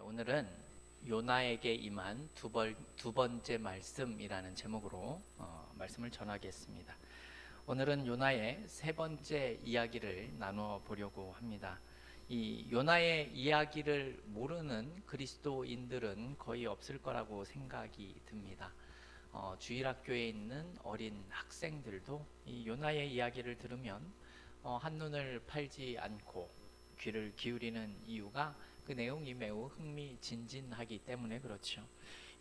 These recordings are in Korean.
오늘은 요나에게 임한 두 번째 말씀이라는 제목으로 말씀을 전하겠습니다. 오늘은 요나의 세 번째 이야기를 나누어 보려고 합니다. 이 요나의 이야기를 모르는 그리스도인들은 거의 없을 거라고 생각이 듭니다. 주일학교에 있는 어린 학생들도 이 요나의 이야기를 들으면 한눈을 팔지 않고 귀를 기울이는 이유가 그 내용이 매우 흥미진진하기 때문에 그렇죠.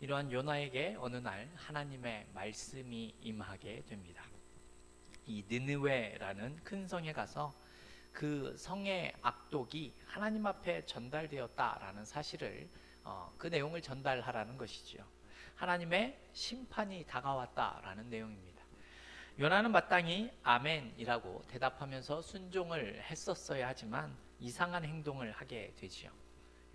이러한 요나에게 어느 날 하나님의 말씀이 임하게 됩니다. 이 느느웨라는 큰 성에 가서 그 성의 악독이 하나님 앞에 전달되었다라는 사실을 그 내용을 전달하라는 것이죠. 하나님의 심판이 다가왔다라는 내용입니다. 요나는 마땅히 아멘이라고 대답하면서 순종을 했었어야 하지만 이상한 행동을 하게 되지요.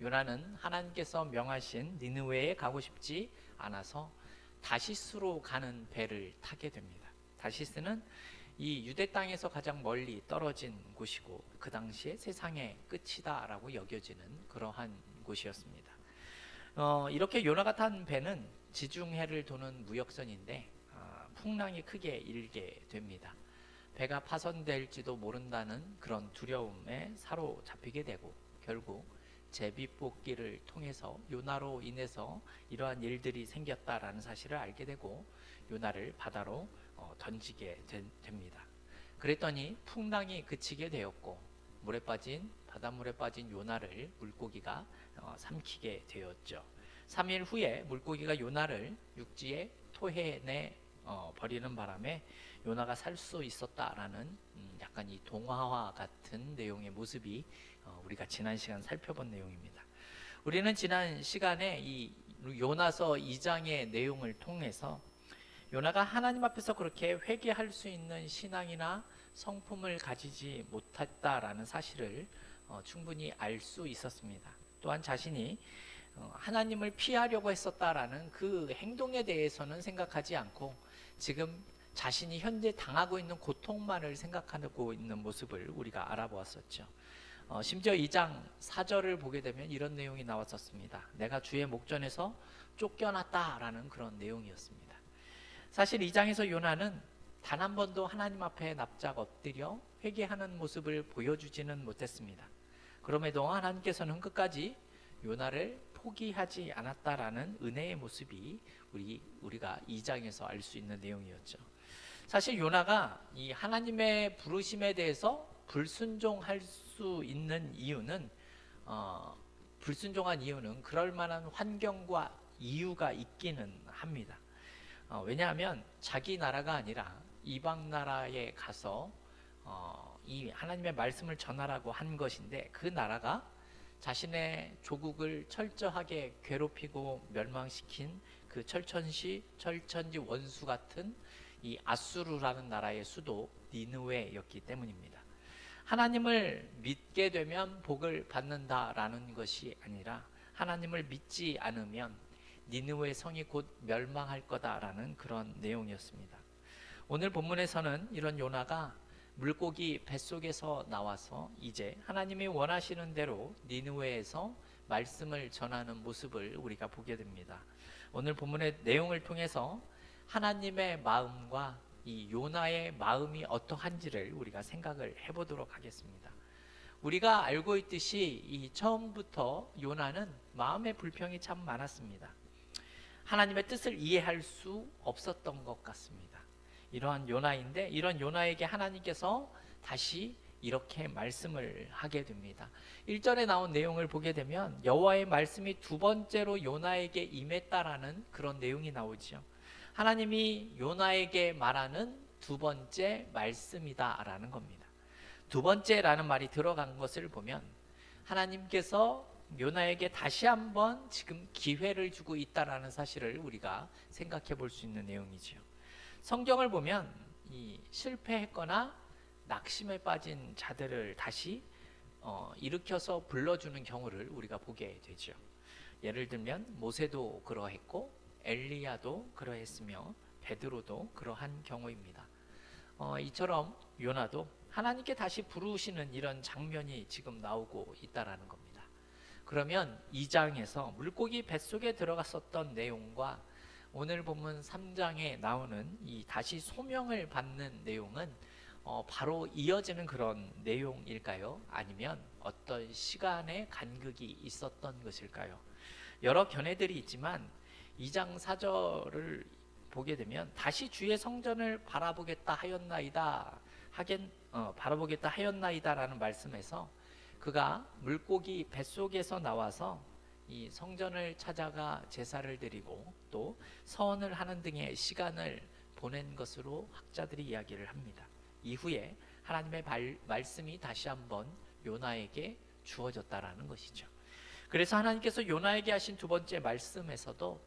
요나는 하나님께서 명하신 니느웨에 가고 싶지 않아서 다시스로 가는 배를 타게 됩니다. 다시스는 이 유대 땅에서 가장 멀리 떨어진 곳이고 그 당시에 세상의 끝이다라고 여겨지는 그러한 곳이었습니다. 이렇게 요나가 탄 배는 지중해를 도는 무역선인데 풍랑이 크게 일게 됩니다. 배가 파손될지도 모른다는 그런 두려움에 사로잡히게 되고 결국 제비뽑기를 통해서 요나로 인해서 이러한 일들이 생겼다라는 사실을 알게 되고 요나를 바다로 던지게 됩니다. 그랬더니 풍랑이 그치게 되었고 바닷물에 빠진 요나를 물고기가 삼키게 되었죠. 3일 후에 물고기가 요나를 육지에 토해내 버리는 바람에 요나가 살 수 있었다라는 약간 이 동화와 같은 내용의 모습이 우리가 지난 시간 살펴본 내용입니다. 우리는 지난 시간에 이 요나서 2장의 내용을 통해서 요나가 하나님 앞에서 그렇게 회개할 수 있는 신앙이나 성품을 가지지 못했다라는 사실을 충분히 알 수 있었습니다. 또한 자신이 하나님을 피하려고 했었다라는 그 행동에 대해서는 생각하지 않고 지금 자신이 현재 당하고 있는 고통만을 생각하고 있는 모습을 우리가 알아보았었죠. 심지어 2장 4절을 보게 되면 이런 내용이 나왔었습니다. 내가 주의 목전에서 쫓겨났다라는 그런 내용이었습니다. 사실 2장에서 요나는 단 한 번도 하나님 앞에 납작 엎드려 회개하는 모습을 보여주지는 못했습니다. 그럼에도 하나님께서는 끝까지 요나를 포기하지 않았다라는 은혜의 모습이 우리가 2장에서 알 수 있는 내용이었죠. 사실 요나가 이 하나님의 부르심에 대해서 불순종할 수 있는 이유는 불순종한 이유는 그럴 만한 환경과 이유가 있기는 합니다. 왜냐하면 자기 나라가 아니라 이방 나라에 가서 이 하나님의 말씀을 전하라고 한 것인데 그 나라가 자신의 조국을 철저하게 괴롭히고 멸망시킨 그 철천지 원수 같은 이 아수르라는 나라의 수도 니느웨였기 때문입니다. 하나님을 믿게 되면 복을 받는다라는 것이 아니라 하나님을 믿지 않으면 니느웨 성이 곧 멸망할 거다라는 그런 내용이었습니다. 오늘 본문에서는 이런 요나가 물고기 뱃속에서 나와서 이제 하나님이 원하시는 대로 니느웨에서 말씀을 전하는 모습을 우리가 보게 됩니다. 오늘 본문의 내용을 통해서 하나님의 마음과 이 요나의 마음이 어떠한지를 우리가 생각을 해보도록 하겠습니다. 우리가 알고 있듯이 이 처음부터 요나는 마음의 불평이 참 많았습니다. 하나님의 뜻을 이해할 수 없었던 것 같습니다. 이러한 요나인데 이런 요나에게 하나님께서 다시 이렇게 말씀을 하게 됩니다. 1절에 나온 내용을 보게 되면 여호와의 말씀이 두 번째로 요나에게 임했다라는 그런 내용이 나오죠. 하나님이 요나에게 말하는 두 번째 말씀이다라는 겁니다. 두 번째라는 말이 들어간 것을 보면 하나님께서 요나에게 다시 한번 지금 기회를 주고 있다라는 사실을 우리가 생각해 볼 수 있는 내용이죠. 성경을 보면 이 실패했거나 낙심에 빠진 자들을 다시 일으켜서 불러주는 경우를 우리가 보게 되죠. 예를 들면 모세도 그러했고 엘리야도 그러했으며 베드로도 그러한 경우입니다. 이처럼 요나도 하나님께 다시 부르시는 이런 장면이 지금 나오고 있다라는 겁니다. 그러면 2장에서 물고기 뱃속에 들어갔었던 내용과 오늘 본문 3장에 나오는 이 다시 소명을 받는 내용은 바로 이어지는 그런 내용일까요? 아니면 어떤 시간의 간극이 있었던 것일까요? 여러 견해들이 있지만 2장 4절을 보게 되면 다시 주의 성전을 바라보겠다 하였나이다라는 말씀에서 그가 물고기 뱃속에서 나와서 이 성전을 찾아가 제사를 드리고 또 서원을 하는 등의 시간을 보낸 것으로 학자들이 이야기를 합니다. 이후에 하나님의 말씀이 다시 한번 요나에게 주어졌다라는 것이죠. 그래서 하나님께서 요나에게 하신 두 번째 말씀에서도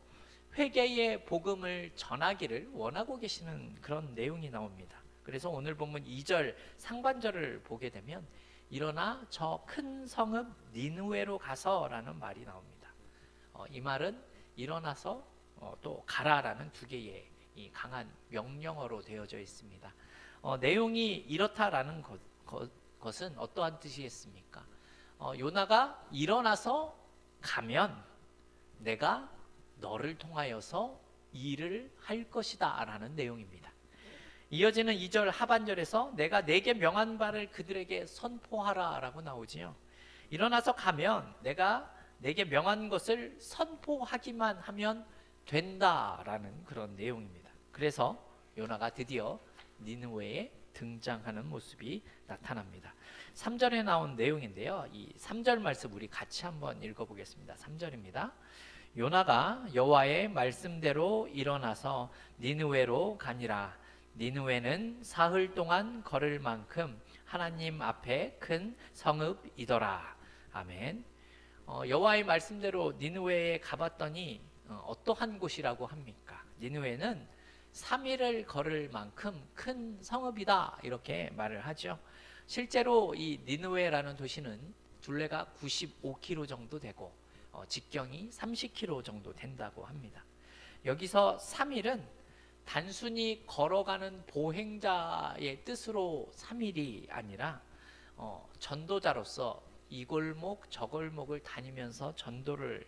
회개의 복음을 전하기를 원하고 계시는 그런 내용이 나옵니다. 그래서 오늘 본문 2절 상반절을 보게 되면 일어나 저 큰 성읍 니느웨로 가서라는 말이 나옵니다. 이 말은 일어나서 또 가라라는 두 개의 이 강한 명령어로 되어져 있습니다. 내용이 이렇다라는 것은 어떠한 뜻이겠습니까? 요나가 일어나서 가면 내가 너를 통하여서 일을 할 것이다 라는 내용입니다. 이어지는 2절 하반절에서 내가 내게 명한 바를 그들에게 선포하라 라고 나오지요. 일어나서 가면 내가 내게 명한 것을 선포하기만 하면 된다라는 그런 내용입니다. 그래서 요나가 드디어 니느웨에 등장하는 모습이 나타납니다. 3절에 나온 내용인데요. 이 3절 말씀 우리 같이 한번 읽어보겠습니다. 3절입니다. 요나가 여호와의 말씀대로 일어나서 니느웨로 가니라. 니느웨는 사흘 동안 걸을 만큼 하나님 앞에 큰 성읍이더라. 아멘. 여호와의 말씀대로 니느웨에 가봤더니 어떠한 곳이라고 합니까? 니느웨는 3일을 걸을 만큼 큰 성읍이다 이렇게 말을 하죠. 실제로 이 니느웨라는 도시는 둘레가 95km 정도 되고 직경이 30km 정도 된다고 합니다. 여기서 3일은 단순히 걸어가는 보행자의 뜻으로 3일이 아니라 전도자로서 이 골목 저 골목을 다니면서 전도를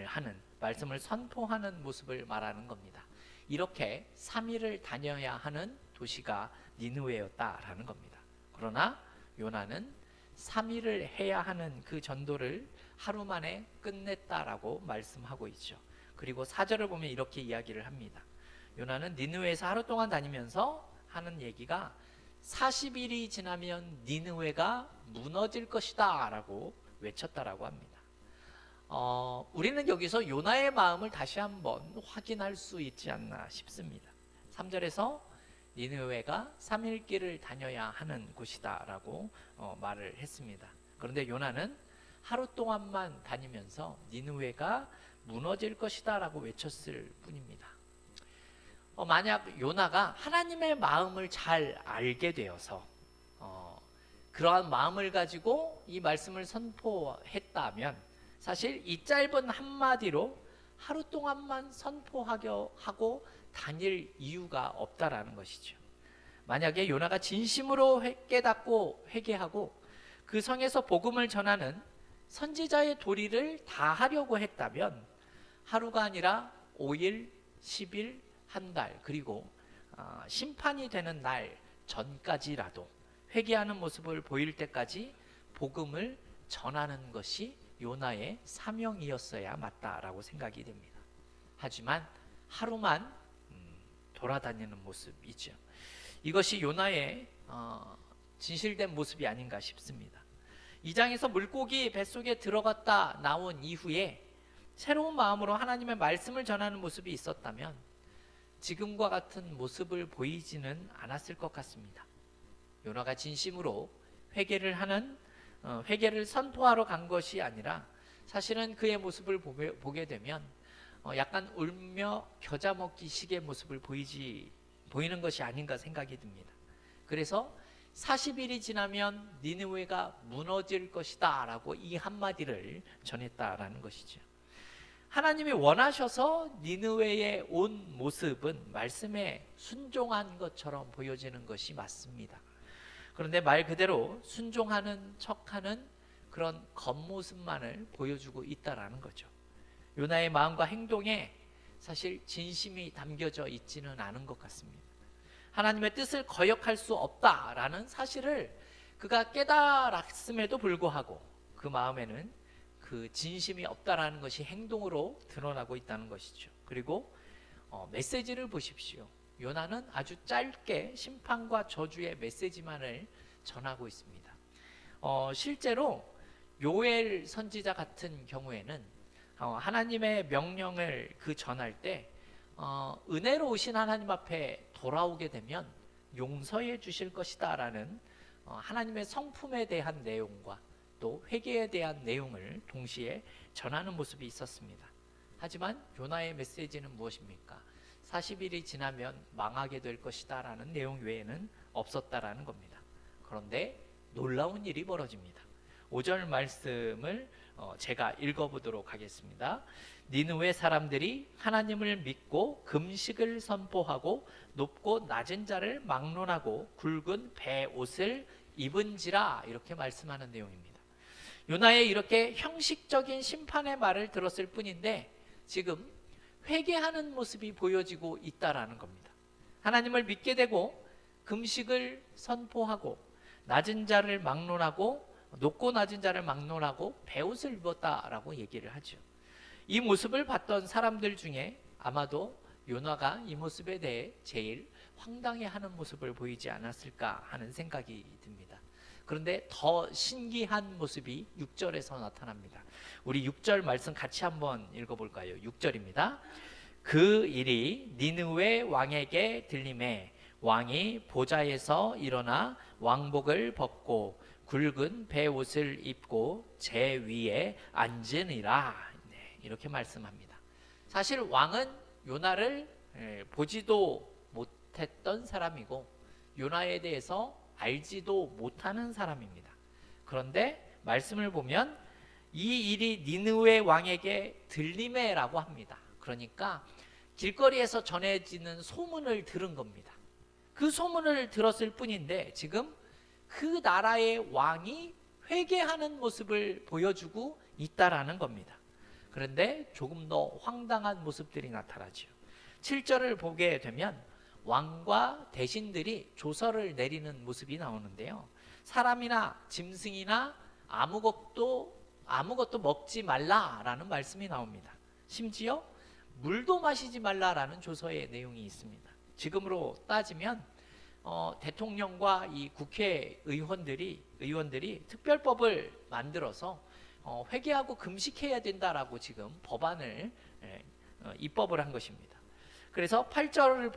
하는, 말씀을 선포하는 모습을 말하는 겁니다. 이렇게 3일을 다녀야 하는 도시가 니느웨였다라는 겁니다. 그러나 요나는 3일을 해야 하는 그 전도를 하루 만에 끝냈다라고 말씀하고 있죠. 그리고 4절을 보면 이렇게 이야기를 합니다. 요나는 니느웨에서 하루 동안 다니면서 하는 얘기가 40일이 지나면 니느웨가 무너질 것이다 라고 외쳤다라고 합니다. 우리는 여기서 요나의 마음을 다시 한번 확인할 수 있지 않나 싶습니다. 3절에서 니느웨가 3일 길을 다녀야 하는 곳이다 라고 말을 했습니다. 그런데 요나는 하루 동안만 다니면서 니느웨가 무너질 것이다 라고 외쳤을 뿐입니다. 만약 요나가 하나님의 마음을 잘 알게 되어서 그러한 마음을 가지고 이 말씀을 선포했다면 사실 이 짧은 한마디로 하루 동안만 선포하고 다닐 이유가 없다라는 것이죠. 만약에 요나가 진심으로 깨닫고 회개하고 그 성에서 복음을 전하는 선지자의 도리를 다 하려고 했다면 하루가 아니라 5일, 10일, 한 달, 그리고 심판이 되는 날 전까지라도 회개하는 모습을 보일 때까지 복음을 전하는 것이 요나의 사명이었어야 맞다라고 생각이 됩니다. 하지만 하루만 돌아다니는 모습이죠. 이것이 요나의 진실된 모습이 아닌가 싶습니다. 2장에서 물고기 뱃속에 들어갔다 나온 이후에 새로운 마음으로 하나님의 말씀을 전하는 모습이 있었다면 지금과 같은 모습을 보이지는 않았을 것 같습니다. 요나가 진심으로 회개를 선포하러 간 것이 아니라 사실은 그의 모습을 보게 되면 약간 울며 겨자 먹기 식의 모습을 보이는 것이 아닌가 생각이 듭니다. 그래서 40일이 지나면 니느웨가 무너질 것이다 라고 이 한마디를 전했다라는 것이죠. 하나님이 원하셔서 니느웨에 온 모습은 말씀에 순종한 것처럼 보여지는 것이 맞습니다. 그런데 말 그대로 순종하는 척하는 그런 겉모습만을 보여주고 있다라는 거죠. 요나의 마음과 행동에 사실 진심이 담겨져 있지는 않은 것 같습니다. 하나님의 뜻을 거역할 수 없다라는 사실을 그가 깨달았음에도 불구하고 그 마음에는 그 진심이 없다라는 것이 행동으로 드러나고 있다는 것이죠. 그리고 메시지를 보십시오. 요나는 아주 짧게 심판과 저주의 메시지만을 전하고 있습니다. 실제로 요엘 선지자 같은 경우에는 하나님의 명령을 전할 때 은혜로우신 하나님 앞에 돌아오게 되면 용서해 주실 것이다 라는 하나님의 성품에 대한 내용과 또 회개에 대한 내용을 동시에 전하는 모습이 있었습니다. 하지만 요나의 메시지는 무엇입니까? 40일이 지나면 망하게 될 것이다 라는 내용 외에는 없었다라는 겁니다. 그런데 놀라운 일이 벌어집니다. 5절 말씀을 제가 읽어보도록 하겠습니다. 니느웨 사람들이 하나님을 믿고 금식을 선포하고 높고 낮은 자를 막론하고 굵은 배 옷을 입은지라, 이렇게 말씀하는 내용입니다. 요나의 이렇게 형식적인 심판의 말을 들었을 뿐인데 지금 회개하는 모습이 보여지고 있다라는 겁니다. 하나님을 믿게 되고 금식을 선포하고 낮은 자를 막론하고 높고 낮은 자를 막론하고 베옷을 입었다라고 얘기를 하죠. 이 모습을 봤던 사람들 중에 아마도 요나가 이 모습에 대해 제일 황당해하는 모습을 보이지 않았을까 하는 생각이 듭니다. 그런데 더 신기한 모습이 6절에서 나타납니다. 우리 6절 말씀 같이 한번 읽어볼까요? 6절입니다. 그 일이 니느웨 왕에게 들림에 왕이 보좌에서 일어나 왕복을 벗고 굵은 베옷을 입고 제 위에 앉으니라. 이렇게 말씀합니다. 사실 왕은 요나를 보지도 못했던 사람이고 요나에 대해서 알지도 못하는 사람입니다. 그런데 말씀을 보면 이 일이 니느웨 왕에게 들림에라고 합니다. 그러니까 길거리에서 전해지는 소문을 들은 겁니다. 그 소문을 들었을 뿐인데 지금 그 나라의 왕이 회개하는 모습을 보여주고 있다라는 겁니다. 그런데 조금 더 황당한 모습들이 나타나죠. 7절을 보게 되면 왕과 대신들이 조서를 내리는 모습이 나오는데요. 사람이나 짐승이나 아무것도 먹지 말라라는 말씀이 나옵니다. 심지어 물도 마시지 말라라는 조서의 내용이 있습니다. 지금으로 따지면 대통령과 이 국회의원들이 특별법을 만들어서 회개하고 금식해야 된다라고 지금 법안을 입법을 한 것입니다. 그래서 8절을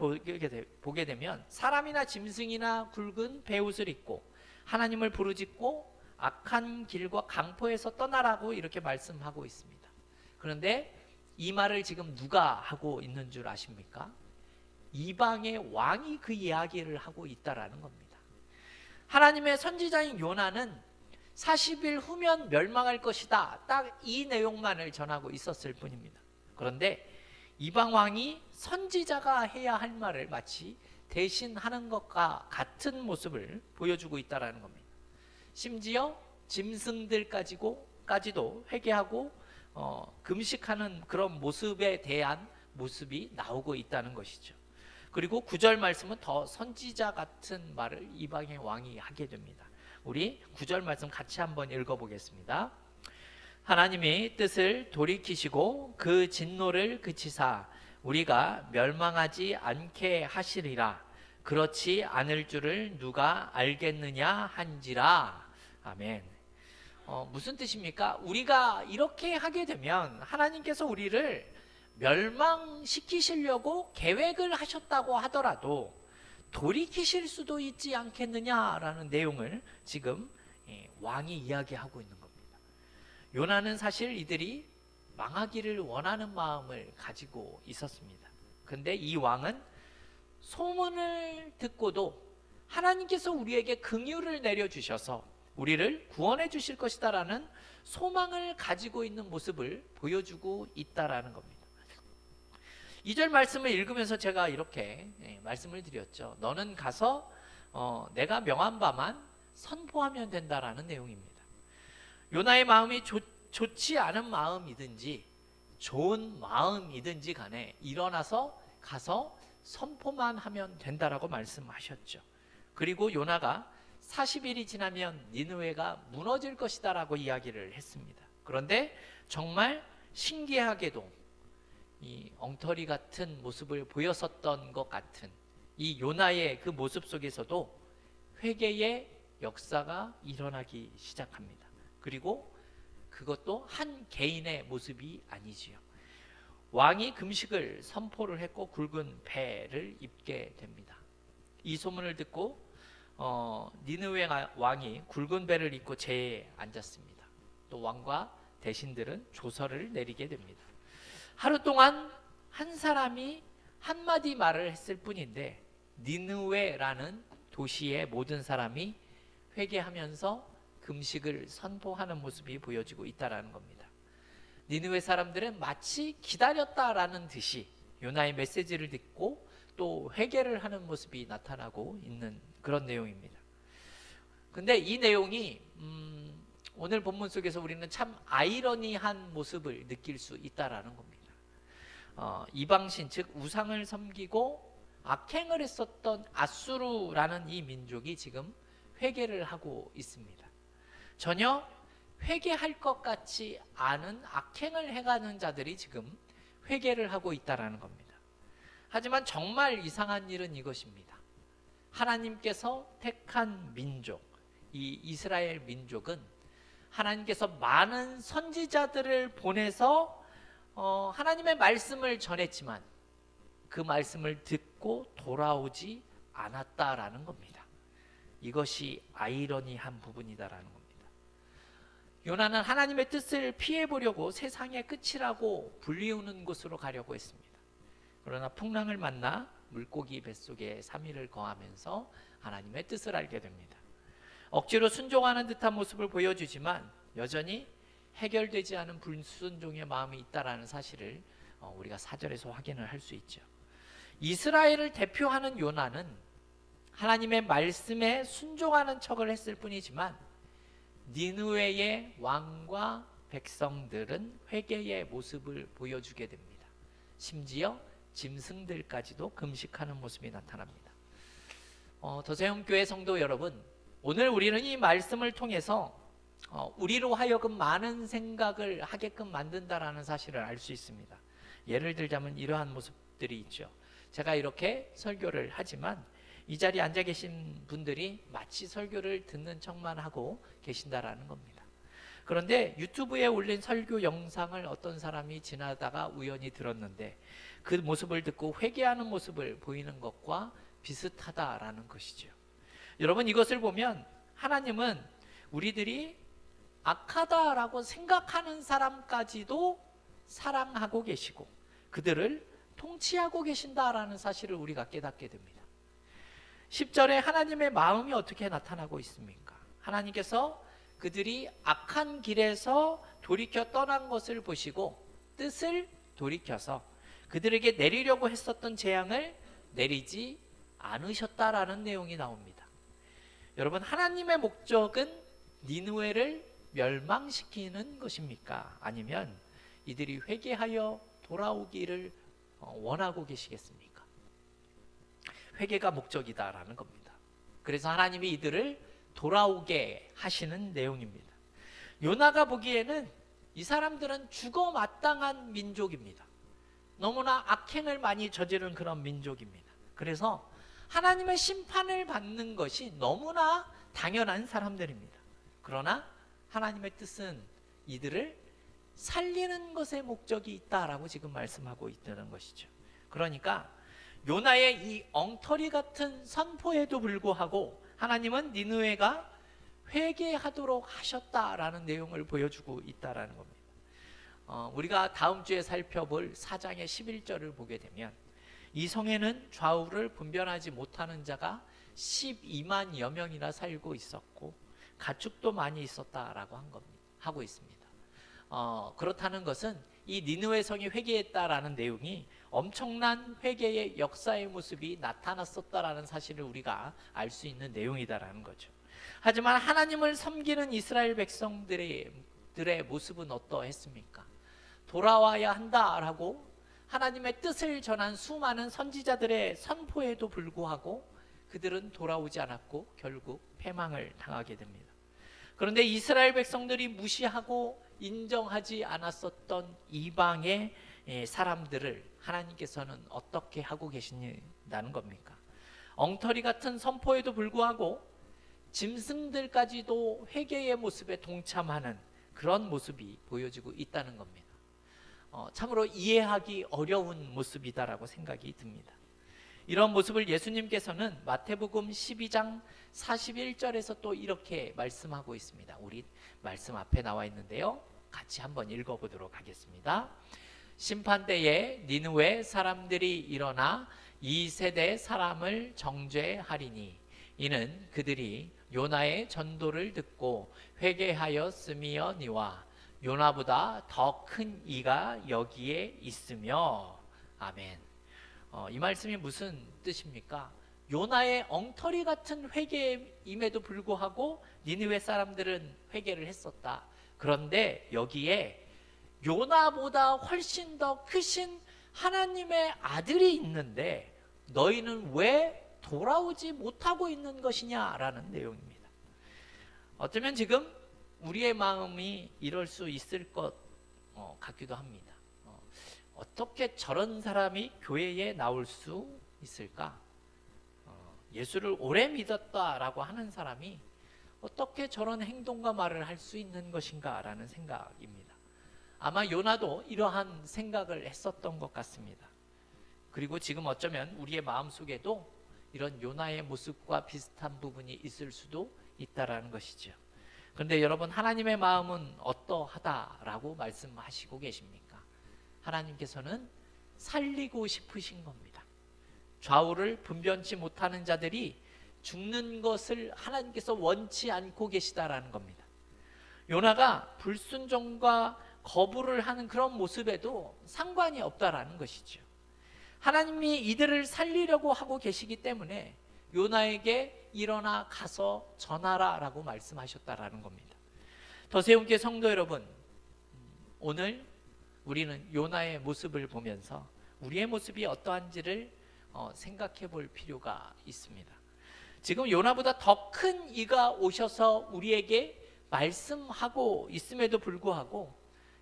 보게 되면 사람이나 짐승이나 굵은 베옷을 입고 하나님을 부르짖고 악한 길과 강포에서 떠나라고 이렇게 말씀하고 있습니다. 그런데 이 말을 지금 누가 하고 있는 줄 아십니까? 이방의 왕이 그 이야기를 하고 있다라는 겁니다. 하나님의 선지자인 요나는 40일 후면 멸망할 것이다, 딱 이 내용만을 전하고 있었을 뿐입니다. 그런데 이방 왕이 선지자가 해야 할 말을 마치 대신하는 것과 같은 모습을 보여주고 있다라는 겁니다. 심지어 짐승들까지도 회개하고 금식하는 그런 모습에 대한 모습이 나오고 있다는 것이죠. 그리고 9절 말씀은 더 선지자 같은 말을 이방의 왕이 하게 됩니다. 우리 9절 말씀 같이 한번 읽어보겠습니다. 하나님이 뜻을 돌이키시고 그 진노를 그치사 우리가 멸망하지 않게 하시리라. 그렇지 않을 줄을 누가 알겠느냐 한지라. 아멘. 무슨 뜻입니까? 우리가 이렇게 하게 되면 하나님께서 우리를 멸망시키시려고 계획을 하셨다고 하더라도 돌이키실 수도 있지 않겠느냐라는 내용을 지금 왕이 이야기하고 있는 겁니다. 요나는 사실 이들이 망하기를 원하는 마음을 가지고 있었습니다. 근데 이 왕은 소문을 듣고도 하나님께서 우리에게 긍휼을 내려주셔서 우리를 구원해 주실 것이다라는 소망을 가지고 있는 모습을 보여주고 있다라는 겁니다. 2절 말씀을 읽으면서 제가 이렇게 말씀을 드렸죠. 너는 가서 내가 명한 바만 선포하면 된다라는 내용입니다. 요나의 마음이 좋지 않은 마음이든지 좋은 마음이든지 간에 일어나서 가서 선포만 하면 된다라고 말씀하셨죠. 그리고 요나가 40일이 지나면 니느웨가 무너질 것이다라고 이야기를 했습니다. 그런데 정말 신기하게도 이 엉터리 같은 모습을 보였었던 것 같은 이 요나의 그 모습 속에서도 회개의 역사가 일어나기 시작합니다. 그리고 그것도 한 개인의 모습이 아니지요. 왕이 금식을 선포를 했고 굵은 배를 입게 됩니다. 이 소문을 듣고 니느웨 왕이 굵은 배를 입고 제에 앉았습니다. 또 왕과 대신들은 조서를 내리게 됩니다. 하루 동안 한 사람이 한마디 말을 했을 뿐인데 니느웨라는 도시의 모든 사람이 회개하면서 금식을 선포하는 모습이 보여지고 있다는 겁니다. 니느웨 사람들은 마치 기다렸다라는 듯이 요나의 메시지를 듣고 또 회개를 하는 모습이 나타나고 있는 그런 내용입니다. 근데 이 내용이 오늘 본문 속에서 우리는 참 아이러니한 모습을 느낄 수 있다라는 겁니다. 이방신 즉 우상을 섬기고 악행을 했었던 아수르라는 이 민족이 지금 회개를 하고 있습니다. 전혀 회개할 것 같지 않은 악행을 해가는 자들이 지금 회개를 하고 있다는 겁니다. 하지만 정말 이상한 일은 이것입니다. 하나님께서 택한 민족, 이 이스라엘 민족은 하나님께서 많은 선지자들을 보내서 하나님의 말씀을 전했지만 그 말씀을 듣고 돌아오지 않았다라는 겁니다. 이것이 아이러니한 부분이다라는 겁니다. 요나는 하나님의 뜻을 피해보려고 세상의 끝이라고 불리우는 곳으로 가려고 했습니다. 그러나 풍랑을 만나 물고기 뱃속에 3일을 거하면서 하나님의 뜻을 알게 됩니다. 억지로 순종하는 듯한 모습을 보여주지만 여전히 해결되지 않은 불순종의 마음이 있다는 사실을 우리가 4절에서 확인을 할 수 있죠. 이스라엘을 대표하는 요나는 하나님의 말씀에 순종하는 척을 했을 뿐이지만 니느웨의 왕과 백성들은 회개의 모습을 보여주게 됩니다. 심지어 짐승들까지도 금식하는 모습이 나타납니다. 더세움교회 성도 여러분, 오늘 우리는 이 말씀을 통해서 우리로 하여금 많은 생각을 하게끔 만든다라는 사실을 알 수 있습니다. 예를 들자면 이러한 모습들이 있죠. 제가 이렇게 설교를 하지만 이 자리에 앉아 계신 분들이 마치 설교를 듣는 척만 하고 계신다라는 겁니다. 그런데 유튜브에 올린 설교 영상을 어떤 사람이 지나다가 우연히 들었는데 그 모습을 듣고 회개하는 모습을 보이는 것과 비슷하다라는 것이죠. 여러분, 이것을 보면 하나님은 우리들이 악하다라고 생각하는 사람까지도 사랑하고 계시고 그들을 통치하고 계신다라는 사실을 우리가 깨닫게 됩니다. 10절에 하나님의 마음이 어떻게 나타나고 있습니까? 하나님께서 그들이 악한 길에서 돌이켜 떠난 것을 보시고 뜻을 돌이켜서 그들에게 내리려고 했었던 재앙을 내리지 않으셨다라는 내용이 나옵니다. 여러분, 하나님의 목적은 니느웨를 멸망시키는 것입니까? 아니면 이들이 회개하여 돌아오기를 원하고 계시겠습니까? 회개가 목적이다라는 겁니다. 그래서 하나님이 이들을 돌아오게 하시는 내용입니다. 요나가 보기에는 이 사람들은 죽어 마땅한 민족입니다. 너무나 악행을 많이 저지른 그런 민족입니다. 그래서 하나님의 심판을 받는 것이 너무나 당연한 사람들입니다. 그러나 하나님의 뜻은 이들을 살리는 것에 목적이 있다라고 지금 말씀하고 있다는 것이죠. 그러니까 요나의 이 엉터리 같은 선포에도 불구하고 하나님은 니느웨가 회개하도록 하셨다라는 내용을 보여주고 있다라는 겁니다. 우리가 다음 주에 살펴볼 4장의 11절을 보게 되면 이 성에는 좌우를 분별하지 못하는 자가 12만여 명이나 살고 있었고 가축도 많이 있었다라고 하고 있습니다. 그렇다는 것은 이 니느웨 성이 회개했다라는 내용이 엄청난 회개의 역사의 모습이 나타났었다라는 사실을 우리가 알 수 있는 내용이다라는 거죠. 하지만 하나님을 섬기는 이스라엘 백성들의 모습은 어떠했습니까? 돌아와야 한다라고 하나님의 뜻을 전한 수많은 선지자들의 선포에도 불구하고 그들은 돌아오지 않았고 결국 패망을 당하게 됩니다. 그런데 이스라엘 백성들이 무시하고 인정하지 않았었던 이방의 사람들을 하나님께서는 어떻게 하고 계신다는 겁니까? 엉터리 같은 선포에도 불구하고 짐승들까지도 회개의 모습에 동참하는 그런 모습이 보여지고 있다는 겁니다. 참으로 이해하기 어려운 모습이다라고 생각이 듭니다. 이런 모습을 예수님께서는 마태복음 12장 41절에서 또 이렇게 말씀하고 있습니다. 우리 말씀 앞에 나와 있는데요, 같이 한번 읽어보도록 하겠습니다. 심판때에 니느웨 사람들이 일어나 이 세대 사람을 정죄하리니 이는 그들이 요나의 전도를 듣고 회개하였음이니와 요나보다 더 큰 이가 여기에 있으며. 아멘. 이 말씀이 무슨 뜻입니까? 요나의 엉터리 같은 회개임에도 불구하고 니느웨 사람들은 회개를 했었다. 그런데 여기에 요나보다 훨씬 더 크신 하나님의 아들이 있는데 너희는 왜 돌아오지 못하고 있는 것이냐라는 내용입니다. 어쩌면 지금 우리의 마음이 이럴 수 있을 것 같기도 합니다. 어떻게 저런 사람이 교회에 나올 수 있을까? 예수를 오래 믿었다라고 하는 사람이 어떻게 저런 행동과 말을 할 수 있는 것인가 라는 생각입니다. 아마 요나도 이러한 생각을 했었던 것 같습니다. 그리고 지금 어쩌면 우리의 마음속에도 이런 요나의 모습과 비슷한 부분이 있을 수도 있다라는 것이죠. 그런데 여러분, 하나님의 마음은 어떠하다라고 말씀하시고 계십니까? 하나님께서는 살리고 싶으신 겁니다. 좌우를 분변치 못하는 자들이 죽는 것을 하나님께서 원치 않고 계시다라는 겁니다. 요나가 불순종과 거부를 하는 그런 모습에도 상관이 없다라는 것이죠. 하나님이 이들을 살리려고 하고 계시기 때문에 요나에게 일어나 가서 전하라 라고 말씀하셨다라는 겁니다. 더세움교회 성도 여러분, 오늘 우리는 요나의 모습을 보면서 우리의 모습이 어떠한지를 생각해 볼 필요가 있습니다. 지금 요나보다 더 큰 이가 오셔서 우리에게 말씀하고 있음에도 불구하고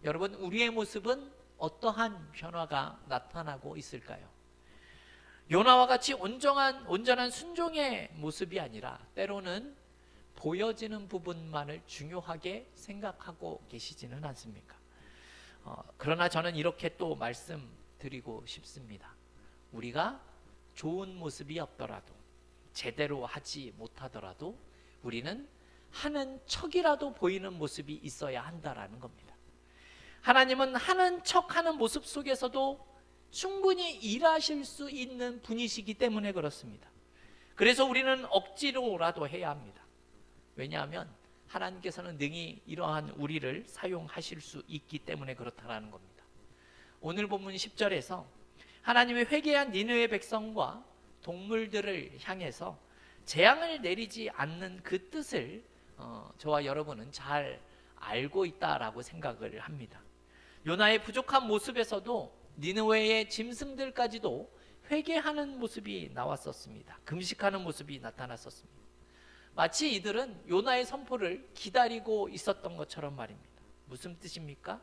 여러분, 우리의 모습은 어떠한 변화가 나타나고 있을까요? 요나와 같이 온전한 순종의 모습이 아니라 때로는 보여지는 부분만을 중요하게 생각하고 계시지는 않습니까? 그러나 저는 이렇게 또 말씀드리고 싶습니다. 우리가 좋은 모습이 없더라도, 제대로 하지 못하더라도 우리는 하는 척이라도 보이는 모습이 있어야 한다라는 겁니다. 하나님은 하는 척하는 모습 속에서도 충분히 일하실 수 있는 분이시기 때문에 그렇습니다. 그래서 우리는 억지로라도 해야 합니다. 왜냐하면 하나님께서는 능히 이러한 우리를 사용하실 수 있기 때문에 그렇다라는 겁니다. 오늘 본문 10절에서 하나님의 회개한 니느웨 백성과 동물들을 향해서 재앙을 내리지 않는 그 뜻을 저와 여러분은 잘 알고 있다라고 생각을 합니다. 요나의 부족한 모습에서도 니느웨의 짐승들까지도 회개하는 모습이 나왔었습니다. 금식하는 모습이 나타났었습니다. 마치 이들은 요나의 선포를 기다리고 있었던 것처럼 말입니다. 무슨 뜻입니까?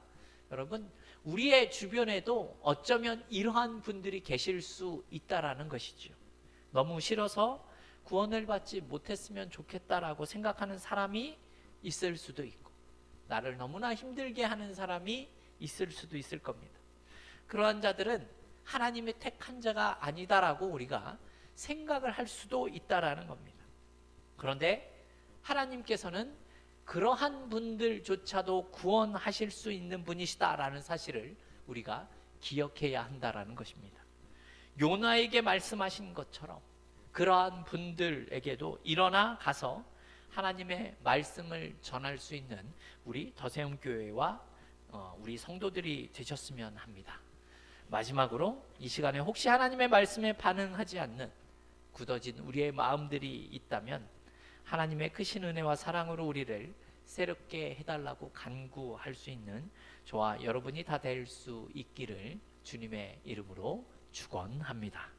여러분, 우리의 주변에도 어쩌면 이러한 분들이 계실 수 있다라는 것이죠. 너무 싫어서 구원을 받지 못했으면 좋겠다라고 생각하는 사람이 있을 수도 있고, 나를 너무나 힘들게 하는 사람이 있을 수도 있을 겁니다. 그러한 자들은 하나님의 택한 자가 아니다라고 우리가 생각을 할 수도 있다라는 겁니다. 그런데 하나님께서는 그러한 분들조차도 구원하실 수 있는 분이시다라는 사실을 우리가 기억해야 한다라는 것입니다. 요나에게 말씀하신 것처럼 그러한 분들에게도 일어나 가서 하나님의 말씀을 전할 수 있는 우리 더세움교회와 우리 성도들이 되셨으면 합니다. 마지막으로 이 시간에 혹시 하나님의 말씀에 반응하지 않는 굳어진 우리의 마음들이 있다면 하나님의 크신 은혜와 사랑으로 우리를 새롭게 해달라고 간구할 수 있는 저와 여러분이 다 될 수 있기를 주님의 이름으로 축원합니다.